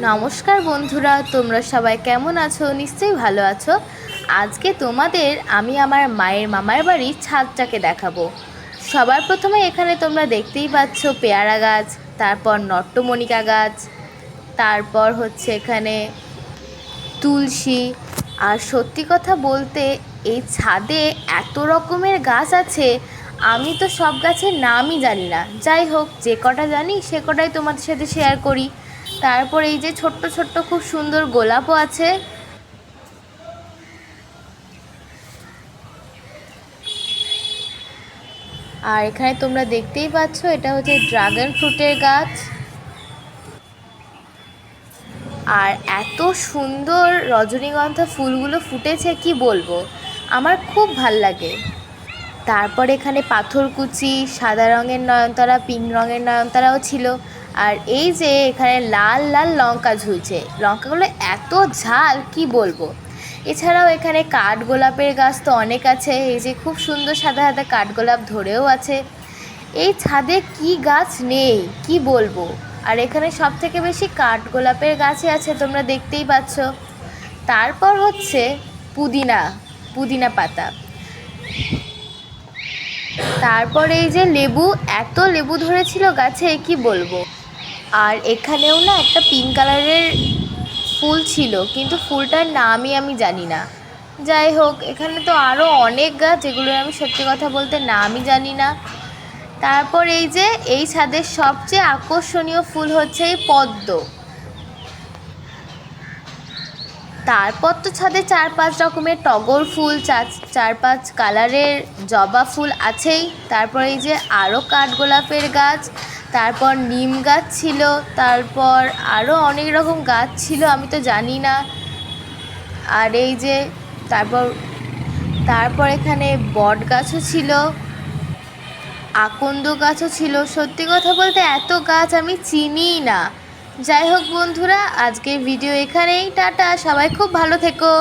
নমস্কার বন্ধুরা, তোমরা সবাই কেমন আছো? নিশ্চয়ই ভালো আছো। আজকে তোমাদের আমি আমার মায়ের মামার বাড়ির ছাদটাকে দেখাবো। সবার প্রথমে এখানে তোমরা দেখতেই পাচ্ছ পেয়ারা গাছ, তারপর নট্টমণিকা গাছ, তারপর হচ্ছে এখানে তুলসী। আর সত্যি কথা বলতে এই ছাদে এত রকমের গাছ আছে, আমি তো সব গাছের নামই জানি না। যাই হোক, যে কটা জানি সে কটাই তোমাদের সাথে শেয়ার করি। তারপর এই যে ছোট্ট ছোট্ট খুব সুন্দর গোলাপও আছে। আর এখানে তোমরা দেখতেই পাচ্ছ এটা হচ্ছে ড্রাগন ফ্রুটের গাছ। আর এত সুন্দর রজনীগন্ধা ফুলগুলো ফুটেছে কি বলবো, আমার খুব ভাল লাগে। তারপর এখানে পাথরকুচি, সাদা রঙের নয়নতারা, পিঙ্ক রঙের নয়নতারাও ছিল। আর এই যে এখানে লাল লাল লঙ্কা ঝুলছে, লঙ্কাগুলো এত ঝাল কি বলবো। এছাড়াও এখানে কাঠগোলাপের গাছ তো অনেক আছে, এই যে খুব সুন্দর সাদা সাদা কাঠগোলাপ ধরেও আছে। এই ছাদে কি গাছ নেই কি বলবো। আর এখানে সব থেকে বেশি কাঠগোলাপের গাছই আছে, তোমরা দেখতেই পাচ্ছ। তারপর হচ্ছে পুদিনা, পুদিনা পাতা। তারপর এই যে লেবু, এত লেবু ধরেছিল গাছে কি বলবো। আর এখানেও না একটা পিঙ্ক কালারের ফুল ছিল, কিন্তু ফুলটার নামই আমি জানি না। যাই হোক, এখানে তো আরও অনেক গাছ যেগুলোর আমি সত্যি কথা বলতে নামই জানি না। তারপর এই যে এই ছাদের সবচেয়ে আকর্ষণীয় ফুল হচ্ছে এই পদ্ম। তারপর তো ছাদে 4-5 রকমের টগর ফুল, 4-5 কালারের জবা ফুল আছেই। তারপর এই যে আরও কাঠগোলাপের গাছ, তারপর নিম গাছ ছিল, তারপর আরও অনেক রকম গাছ ছিল আমি তো জানি না। আর এই যে তারপর তারপর এখানে বট গাছও ছিল, আকন্দ গাছও ছিল। সত্যি কথা বলতে এত গাছ আমি চিনিই না। যাই হোক বন্ধুরা, আজকের ভিডিও এখানেই। টাটা, সবাই খুব ভালো থেকো।